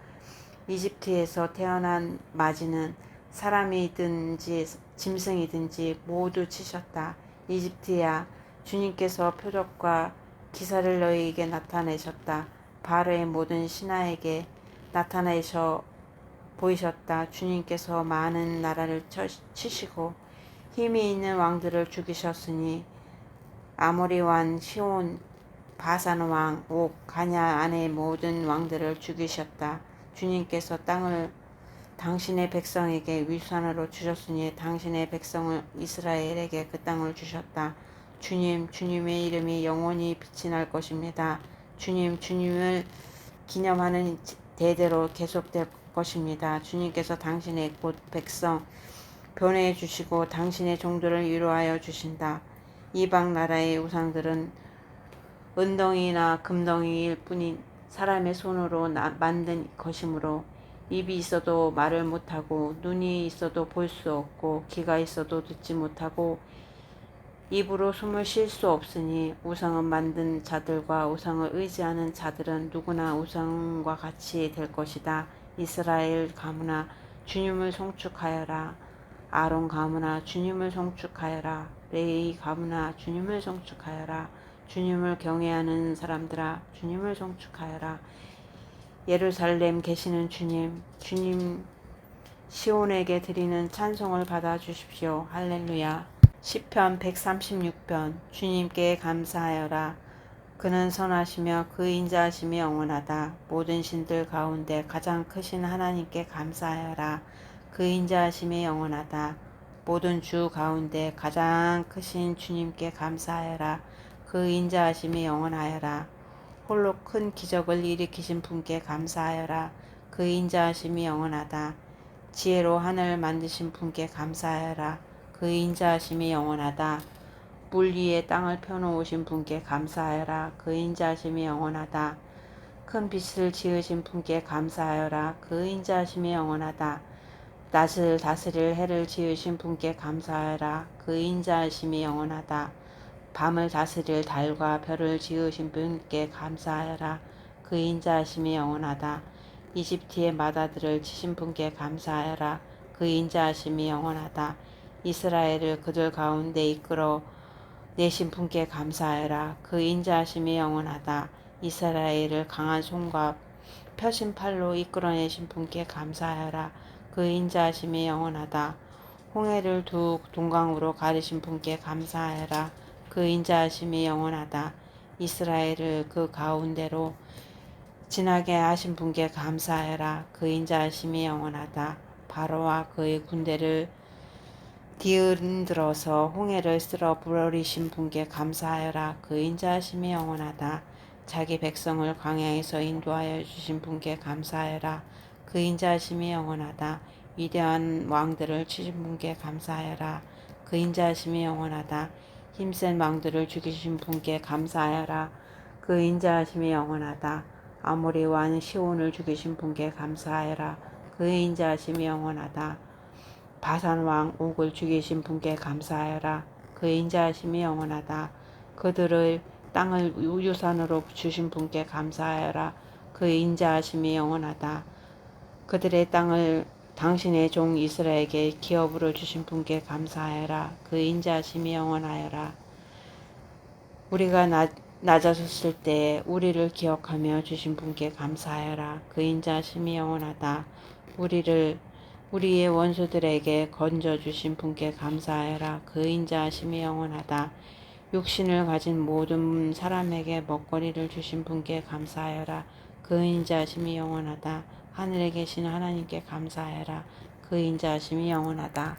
이집트에서 태어난 마지는 사람이든지 짐승이든지 모두 치셨다. 이집트야 주님께서 표적과 기사를 너희에게 나타내셨다. 바로의 모든 신하에게 나타내셔 보이셨다. 주님께서 많은 나라를 치시고 힘이 있는 왕들을 죽이셨으니 아모리 왕 시온, 바산 왕 옥, 가냐 안의 모든 왕들을 죽이셨다. 주님께서 땅을 당신의 백성에게 위산으로 주셨으니 당신의 백성을 이스라엘에게 그 땅을 주셨다. 주님의 이름이 영원히 빛이 날 것입니다. 주님을 기념하는 대대로 계속될 것입니다. 주님께서 당신의 곧 백성 변호해 주시고 당신의 종들을 위로하여 주신다. 이방 나라의 우상들은 은덩이나 금덩이일 뿐인 사람의 손으로 만든 것이므로 입이 있어도 말을 못하고 눈이 있어도 볼 수 없고 귀가 있어도 듣지 못하고 입으로 숨을 쉴 수 없으니 우상을 만든 자들과 우상을 의지하는 자들은 누구나 우상과 같이 될 것이다. 이스라엘 가문아 주님을 송축하여라. 아론 가문아 주님을 송축하여라. 레위 가문아 주님을 송축하여라. 주님을 경외하는 사람들아 주님을 송축하여라. 예루살렘 계시는 주님 시온에게 드리는 찬송을 받아 주십시오. 할렐루야. 시편 136편. 주님께 감사하여라. 그는 선하시며 그 인자하심이 영원하다. 모든 신들 가운데 가장 크신 하나님께 감사하여라. 그 인자하심이 영원하다. 모든 주 가운데 가장 크신 주님께 감사하여라. 그 인자하심이 영원하여라. 홀로 큰 기적을 일으키신 분께 감사하여라. 그 인자하심이 영원하다. 지혜로 하늘을 만드신 분께 감사하여라. 그 인자하심이 영원하다. 물 위에 땅을 펴놓으신 분께 감사하여라. 그 인자하심이 영원하다. 큰 빛을 지으신 분께 감사하여라. 그 인자하심이 영원하다. 낮을 다스릴 해를 지으신 분께 감사하여라. 그 인자하심이 영원하다. 밤을 다스릴 달과 별을 지으신 분께 감사하여라. 그 인자하심이 영원하다. 이집트의 마다들을 치신 분께 감사하여라. 그 인자하심이 영원하다. 이스라엘을 그들 가운데 이끌어 내신 분께 감사하여라. 그 인자하심이 영원하다. 이스라엘을 강한 손과 펴신 팔로 이끌어내신 분께 감사하여라. 그 인자하심이 영원하다. 홍해를 두 동강으로 가르신 분께 감사하여라. 그 인자하심이 영원하다. 이스라엘을 그 가운데로 지나게 하신 분께 감사하여라. 그 인자하심이 영원하다. 바로와 그의 군대를 뒤흔들어서 홍해를 쓸어 버리신 분께 감사하여라. 그 인자하심이 영원하다. 자기 백성을 광야에서 인도하여 주신 분께 감사하여라. 그 인자하심이 영원하다. 위대한 왕들을 치신 분께 감사하여라. 그 인자하심이 영원하다. 힘센 왕들을 죽이신 분께 감사하여라. 그 인자하심이 영원하다. 아모리 왕 시온을 죽이신 분께 감사하여라. 그 인자하심이 영원하다. 바산 왕 옥을 죽이신 분께 감사하여라. 그 인자하심이 영원하다. 그들의 땅을 유산으로 주신 분께 감사하여라. 그 인자하심이 영원하다. 그들의 땅을 당신의 종 이스라엘에게 기업으로 주신 분께 감사하여라. 그 인자하심이 영원하여라. 우리가 낮아졌을 때 우리를 기억하며 주신 분께 감사하여라. 그 인자하심이 영원하다. 우리의 원수들에게 건져주신 분께 감사하여라. 그 인자하심이 영원하다. 육신을 가진 모든 사람에게 먹거리를 주신 분께 감사하여라. 그 인자하심이 영원하다. 하늘에 계신 하나님께 감사하여라. 그 인자하심이 영원하다.